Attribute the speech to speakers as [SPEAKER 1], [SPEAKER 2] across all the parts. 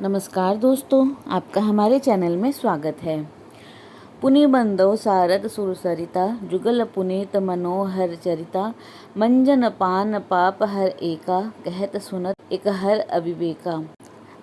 [SPEAKER 1] नमस्कार दोस्तों, आपका हमारे चैनल में स्वागत है। पुनि बंदो सारद सुरसरिता जुगल पुनीत मनोहर चरिता मंजन पान पाप हर एका कहत सुनत एक हर अविवेका।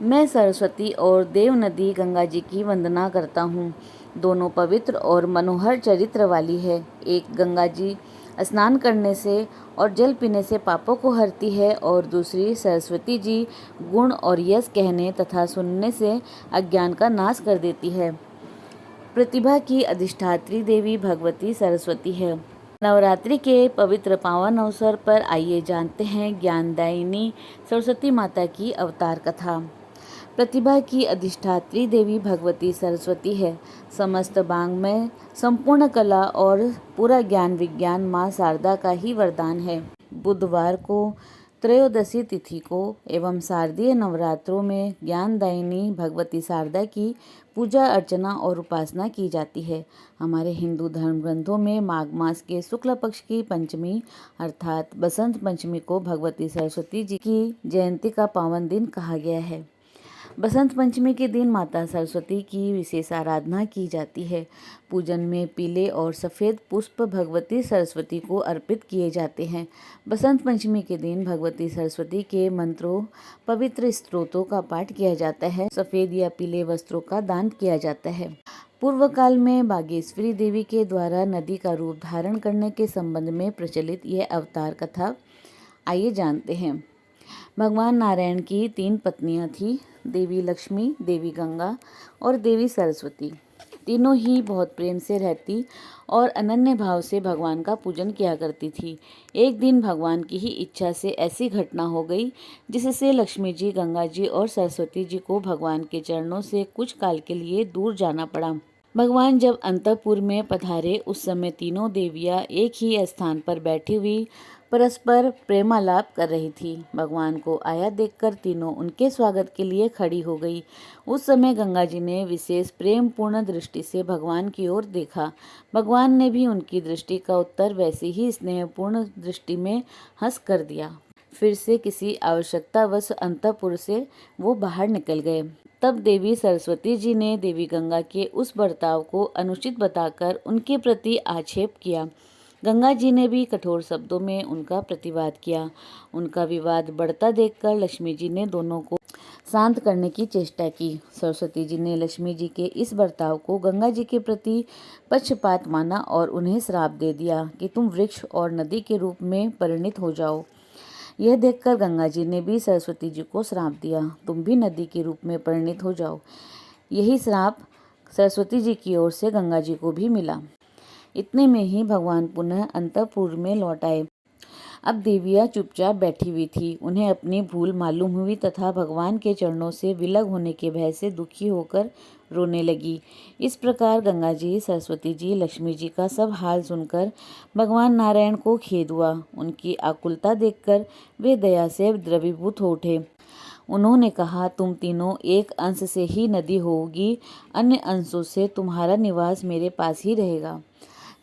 [SPEAKER 1] मैं सरस्वती और देव नदी गंगा जी की वंदना करता हूँ। दोनों पवित्र और मनोहर चरित्र वाली है। एक गंगा जी स्नान करने से और जल पीने से पापों को हरती है और दूसरी सरस्वती जी गुण और यश कहने तथा सुनने से अज्ञान का नाश कर देती है। प्रतिभा की अधिष्ठात्री देवी भगवती सरस्वती है। नवरात्रि के पवित्र पावन अवसर पर आइए जानते हैं ज्ञानदायिनी सरस्वती माता की अवतार कथा। प्रतिभा की अधिष्ठात्री देवी भगवती सरस्वती है। समस्त वाङ्मय, संपूर्ण कला और पूरा ज्ञान विज्ञान माँ शारदा का ही वरदान है। बुधवार को त्रयोदशी तिथि को एवं शारदीय नवरात्रों में ज्ञानदायिनी भगवती शारदा की पूजा अर्चना और उपासना की जाती है। हमारे हिंदू धर्म ग्रंथों में माघ मास के शुक्ल पक्ष की पंचमी अर्थात बसंत पंचमी को भगवती सरस्वती जी की जयंती का पावन दिन कहा गया है। बसंत पंचमी के दिन माता सरस्वती की विशेष आराधना की जाती है। पूजन में पीले और सफ़ेद पुष्प भगवती सरस्वती को अर्पित किए जाते हैं। बसंत पंचमी के दिन भगवती सरस्वती के मंत्रों, पवित्र स्तोत्रों का पाठ किया जाता है। सफ़ेद या पीले वस्त्रों का दान किया जाता है। पूर्व काल में बागेश्वरी देवी के द्वारा नदी का रूप धारण करने के संबंध में प्रचलित यह अवतार कथा आइए जानते हैं। भगवान नारायण की 3 पत्नियां थीं, देवी लक्ष्मी, देवी गंगा और देवी सरस्वती। तीनों ही बहुत प्रेम से रहती और अनन्य भाव से भगवान का पूजन किया करती थी। एक दिन भगवान की ही इच्छा से ऐसी घटना हो गई जिससे लक्ष्मी जी, गंगा जी और सरस्वती जी को भगवान के चरणों से कुछ काल के लिए दूर जाना पड़ा। भगवान जब अंतःपुर में पधारे उस समय तीनों देवियां एक ही स्थान पर बैठी हुई परस्पर प्रेमालाप कर रही थी। भगवान को आया देखकर तीनों उनके स्वागत के लिए खड़ी हो गई। उस समय गंगा जी ने विशेष प्रेम पूर्ण दृष्टि से भगवान की ओर देखा। भगवान ने भी उनकी दृष्टि का उत्तर वैसी ही स्नेहपूर्ण दृष्टि में हंस कर दिया। फिर से किसी आवश्यकतावश अंतःपुर से वो बाहर निकल गए। तब देवी सरस्वती जी ने देवी गंगा के उस बर्ताव को अनुचित बताकर उनके प्रति आक्षेप किया। गंगा जी ने भी कठोर शब्दों में उनका प्रतिवाद किया। उनका विवाद बढ़ता देखकर लक्ष्मी जी ने दोनों को शांत करने की चेष्टा की। सरस्वती जी ने लक्ष्मी जी के इस बर्ताव को गंगा जी के प्रति पक्षपात माना और उन्हें श्राप दे दिया कि तुम वृक्ष और नदी के रूप में परिणित हो जाओ। यह देखकर गंगा जी ने भी सरस्वती जी को श्राप दिया, तुम भी नदी के रूप में परिणित हो जाओ। यही श्राप सरस्वती जी की ओर से गंगा जी को भी मिला। इतने में ही भगवान पुनः अंतःपुर में लौट आए। अब देवियां चुपचाप बैठी हुई थी। उन्हें अपनी भूल मालूम हुई तथा भगवान के चरणों से विलग होने के भय से दुखी होकर रोने लगी। इस प्रकार गंगा जी, सरस्वती जी, लक्ष्मी जी का सब हाल सुनकर भगवान नारायण को खेद हुआ। उनकी आकुलता देखकर वे दया से द्रवीभूत हो उठे। उन्होंने कहा, तुम तीनों एक अंश से ही नदी होगी, अन्य अंशों से तुम्हारा निवास मेरे पास ही रहेगा।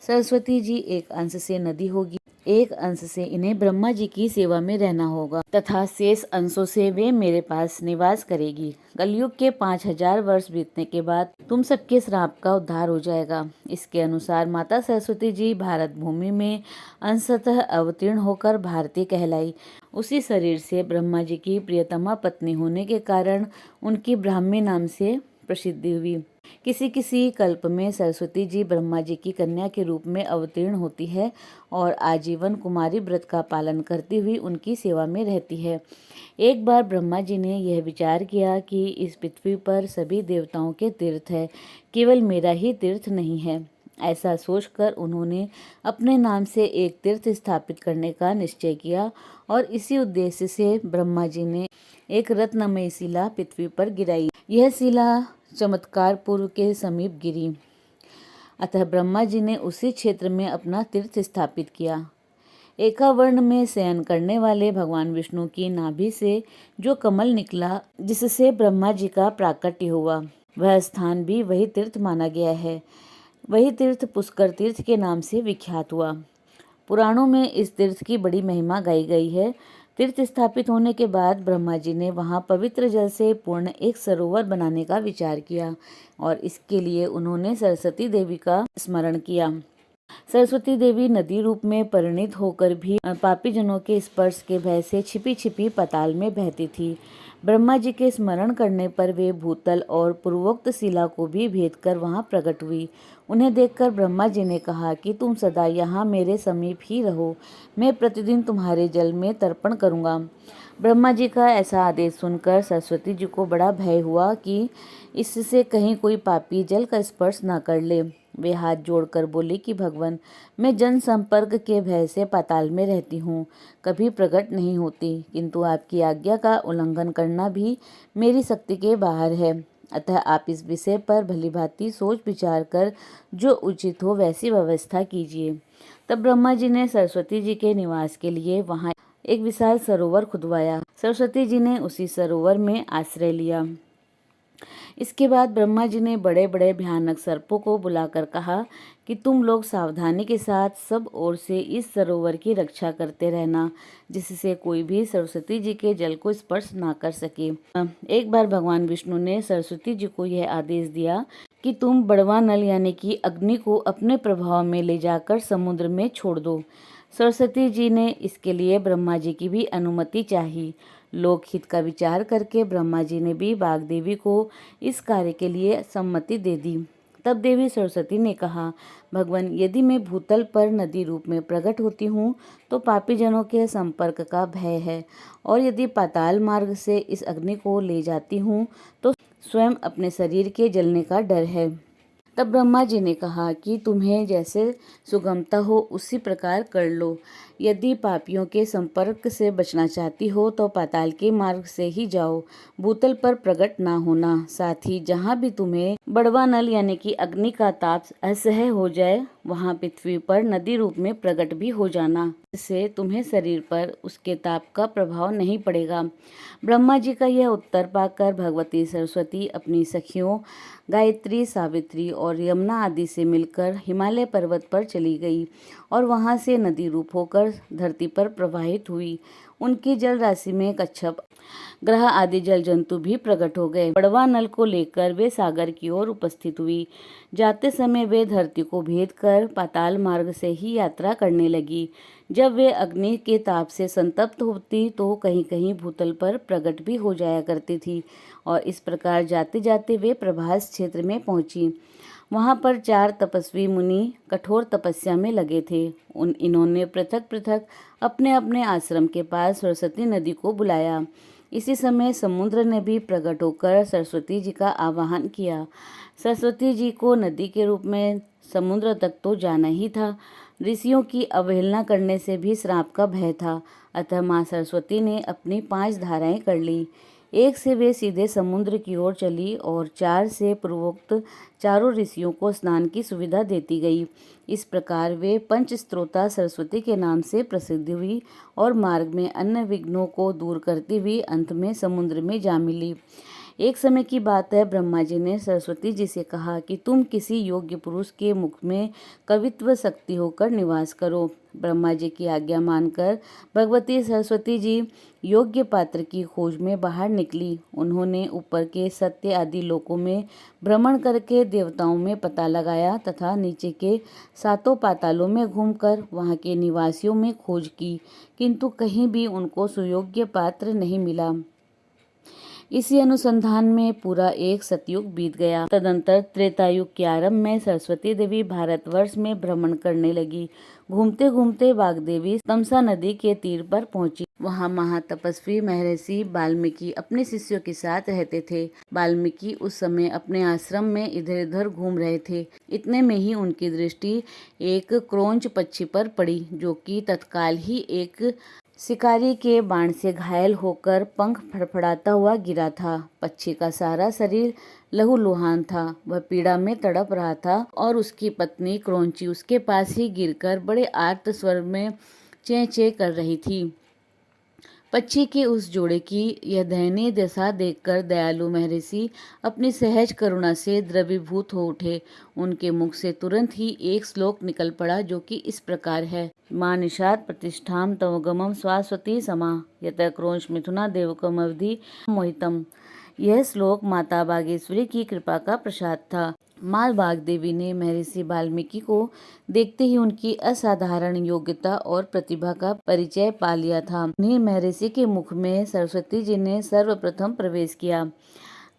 [SPEAKER 1] सरस्वती जी एक अंश से नदी होगी, एक अंश से इन्हें ब्रह्मा जी की सेवा में रहना होगा तथा शेष अंशों से वे मेरे पास निवास करेगी। कलयुग के 5000 वर्ष बीतने के बाद तुम सबके श्राप का उद्धार हो जाएगा। इसके अनुसार माता सरस्वती जी भारत भूमि में अंशतः अवतीर्ण होकर भारती कहलाई। उसी शरीर से ब्रह्मा जी की प्रियतमा पत्नी होने के कारण उनकी ब्राह्मी नाम से प्रसिद्धि हुई। किसी किसी कल्प में सरस्वती जी ब्रह्मा जी की कन्या के रूप में अवतीर्ण होती है और आजीवन कुमारी व्रत का पालन करती हुई उनकी सेवा में रहती है। एक बार ब्रह्मा जी ने यह विचार किया कि इस पृथ्वी पर सभी देवताओं के तीर्थ है, केवल मेरा ही तीर्थ नहीं है। ऐसा सोचकर उन्होंने अपने नाम से एक तीर्थ स्थापित करने का निश्चय किया और इसी उद्देश्य से ब्रह्मा जी ने एक रत्नमयी शिला पृथ्वी पर गिराई। यह शिला चमत्कारपुर के समीप गिरी। अतः ब्रह्मा जी ने उसी क्षेत्र में अपना तीर्थ स्थापित किया। एकावर्ण में शयन करने वाले भगवान विष्णु की नाभि से जो कमल निकला, जिससे ब्रह्मा जी का प्राकट्य हुआ, वह स्थान भी वही तीर्थ माना गया है। वही तीर्थ पुष्कर तीर्थ के नाम से विख्यात हुआ। पुराणों में इस तीर्थ की बड़ी महिमा गाई गई है। तीर्थ स्थापित होने के बाद ब्रह्मा जी ने वहाँ पवित्र जल से पूर्ण एक सरोवर बनाने का विचार किया और इसके लिए उन्होंने सरस्वती देवी का स्मरण किया। सरस्वती देवी नदी रूप में परिणित होकर भी पापी जनों के स्पर्श के भय से छिपी छिपी पाताल में बहती थी। ब्रह्मा जी के स्मरण करने पर वे भूतल और पूर्वोक्त शिला को भी भेद कर वहां प्रकट हुई। उन्हें देखकर ब्रह्मा जी ने कहा कि तुम सदा यहाँ मेरे समीप ही रहो, मैं प्रतिदिन तुम्हारे जल में तर्पण करूँगा। ब्रह्मा जी का ऐसा आदेश सुनकर सरस्वती जी को बड़ा भय हुआ कि इससे कहीं कोई पापी जल का स्पर्श न कर ले। वे हाथ जोड़कर बोली कि भगवान, मैं जन संपर्क के भय से पाताल में रहती हूँ, कभी प्रकट नहीं होती, किंतु आपकी आज्ञा का उल्लंघन करना भी मेरी शक्ति के बाहर है। अतः आप इस विषय पर भलीभांति सोच विचार कर जो उचित हो वैसी व्यवस्था कीजिए। तब ब्रह्मा जी ने सरस्वती जी के निवास के लिए वहाँ एक विशाल सरोवर खुदवाया। सरस्वती जी ने उसी सरोवर में आश्रय लिया। इसके बाद ब्रह्मा जी ने बड़े बड़े भयानक सर्पों को बुलाकर कहा कि तुम लोग सावधानी के साथ सब ओर से इस सरोवर की रक्षा करते रहना, जिससे कोई भी सरस्वती जी के जल को स्पर्श ना कर सके। एक बार भगवान विष्णु ने सरस्वती जी को यह आदेश दिया कि तुम बड़वा नल यानी कि अग्नि को अपने प्रभाव में ले जाकर समुद्र में छोड़ दो। सरस्वती जी ने इसके लिए ब्रह्मा जी की भी अनुमति चाही। लोकहित का विचार करके ब्रह्मा जी ने भी बाग देवी को इस कार्य के लिए सम्मति दे दी। तब देवी सरस्वती ने कहा, भगवान, यदि मैं भूतल पर नदी रूप में प्रकट होती हूँ तो पापी जनों के संपर्क का भय है, और यदि पाताल मार्ग से इस अग्नि को ले जाती हूँ तो स्वयं अपने शरीर के जलने का डर है। तब ब्रह्मा जी ने कहा कि तुम्हें जैसे सुगमता हो उसी प्रकार कर लो। यदि पापियों के संपर्क से बचना चाहती हो तो पाताल के मार्ग से ही जाओ, भूतल पर प्रकट ना होना। साथ ही जहाँ भी तुम्हें बड़वा नल यानी कि अग्नि का ताप असह्य हो जाए वहाँ पृथ्वी पर नदी रूप में प्रकट भी हो जाना, इससे तुम्हें शरीर पर उसके ताप का प्रभाव नहीं पड़ेगा। ब्रह्मा जी का यह उत्तर पाकर भगवती सरस्वती अपनी सखियों गायत्री, सावित्री और यमुना आदि से मिलकर हिमालय पर्वत पर चली गई और वहां से नदी रूप होकर धरती पर प्रवाहित हुई। उनकी जल राशि में कच्छप, ग्रह आदि जल जंतु भी प्रकट हो गए। बड़वा नल को लेकर वे सागर की ओर उपस्थित हुई। जाते समय वे धरती को भेद कर पाताल मार्ग से ही यात्रा करने लगी। जब वे अग्नि के ताप से संतप्त होती तो कहीं कहीं भूतल पर प्रकट भी हो जाया करती थी, और इस प्रकार जाते जाते वे प्रभास क्षेत्र में पहुंची। वहां पर 4 तपस्वी मुनि कठोर तपस्या में लगे थे। इन्होंने पृथक पृथक अपने अपने आश्रम के पास सरस्वती नदी को बुलाया। इसी समय समुद्र ने भी प्रकट होकर सरस्वती जी का आवाहन किया। सरस्वती जी को नदी के रूप में समुद्र तक तो जाना ही था। ऋषियों की अवहेलना करने से भी श्राप का भय था, अतः माँ सरस्वती ने अपनी 5 धाराएं कर ली। 1 से वे सीधे समुद्र की ओर चली और 4 से पूर्वोक्त चारों ऋषियों को स्नान की सुविधा देती गई। इस प्रकार वे पंच स्त्रोता सरस्वती के नाम से प्रसिद्ध हुई और मार्ग में अन्य विघ्नों को दूर करती हुई अंत में समुद्र में जा मिली। एक समय की बात है, ब्रह्मा जी ने सरस्वती जी से कहा कि तुम किसी योग्य पुरुष के मुख में कवित्व शक्ति होकर निवास करो। ब्रह्मा जी की आज्ञा मानकर भगवती सरस्वती जी योग्य पात्र की खोज में बाहर निकली। उन्होंने ऊपर के सत्य आदि लोकों में भ्रमण करके देवताओं में पता लगाया तथा नीचे के 7 पातालों में घूमकर वहां के निवासियों में खोज की, किंतु कहीं भी उनको सुयोग्य पात्र नहीं मिला। इसी अनुसंधान में पूरा एक सतयुग बीत गया। तदंतर त्रेतायुग के आरंभ में सरस्वती देवी भारतवर्ष में भ्रमण करने लगी। घूमते घूमते वाग्देवी तमसा नदी के तीर पर पहुंची। वहां महातपस्वी महर्षि वाल्मीकि अपने शिष्यों के साथ रहते थे। वाल्मीकि उस समय अपने आश्रम में इधर उधर घूम रहे थे। इतने में ही उनकी दृष्टि एक क्रोंच पक्षी पर पड़ी, जो कि तत्काल ही एक शिकारी के बाण से घायल होकर पंख फड़फड़ाता हुआ गिरा था। पक्षी का सारा शरीर लहूलुहान था। वह पीड़ा में तड़प रहा था और उसकी पत्नी क्रोंची उसके पास ही गिरकर बड़े आर्त स्वर में चें चें कर रही थी। पक्षी के उस जोड़े की यह दयनीय दशा देखकर दयालु महर्षि अपनी सहज करुणा से द्रवीभूत हो उठे। उनके मुख से तुरंत ही एक श्लोक निकल पड़ा जो कि इस प्रकार है। मां निषाद प्रतिष्ठाम तवगमम स्वास्वती समा यत क्रोंश मिथुना देवकम अवधि मोहितम। यह श्लोक माता बागेश्वरी की कृपा का प्रसाद था। माँ बागदेवी ने महर्षि वाल्मीकि को देखते ही उनकी असाधारण योग्यता और प्रतिभा का परिचय पा लिया था। उन्हीं महर्षि के मुख में सरस्वती जी ने सर्वप्रथम प्रवेश किया।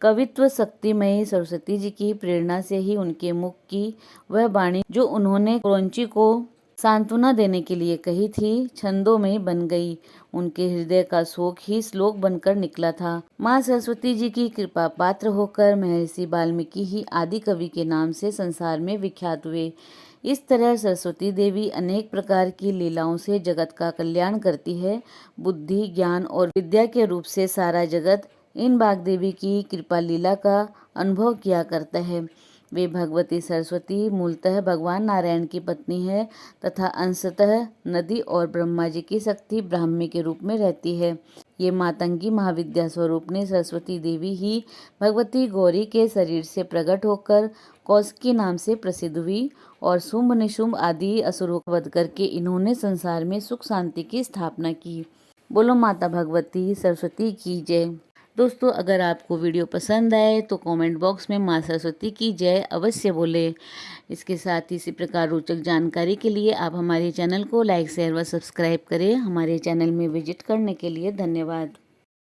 [SPEAKER 1] कवित्व शक्तिमयी सरस्वती जी की प्रेरणा से ही उनके मुख की वह वाणी जो उन्होंने क्रौंची को सांत्वना देने के लिए कही थी, छंदों में बन गई। उनके हृदय का शोक ही श्लोक बनकर निकला था। माँ सरस्वती जी की कृपा पात्र होकर महर्षि वाल्मीकि ही आदि कवि के नाम से संसार में विख्यात हुए। इस तरह सरस्वती देवी अनेक प्रकार की लीलाओं से जगत का कल्याण करती है। बुद्धि, ज्ञान और विद्या के रूप से सारा जगत इन बागदेवी की कृपा लीला का अनुभव किया करता है। वे भगवती सरस्वती मूलतः भगवान नारायण की पत्नी है तथा अंशतः नदी और ब्रह्मा जी की शक्ति ब्राह्मी के रूप में रहती है। ये मातंगी महाविद्या स्वरूपनी सरस्वती देवी ही भगवती गौरी के शरीर से प्रकट होकर कौशिकी नाम से प्रसिद्ध हुई और शुंभ निशुंभ आदि असुरों का वध करके इन्होंने संसार में सुख शांति की स्थापना की। बोलो माता भगवती सरस्वती की जय। दोस्तों, अगर आपको वीडियो पसंद आए तो कमेंट बॉक्स में माँ सरस्वती की जय अवश्य बोले। इसके साथ ही इसी प्रकार रोचक जानकारी के लिए आप हमारे चैनल को लाइक, शेयर व सब्सक्राइब करें। हमारे चैनल में विजिट करने के लिए धन्यवाद।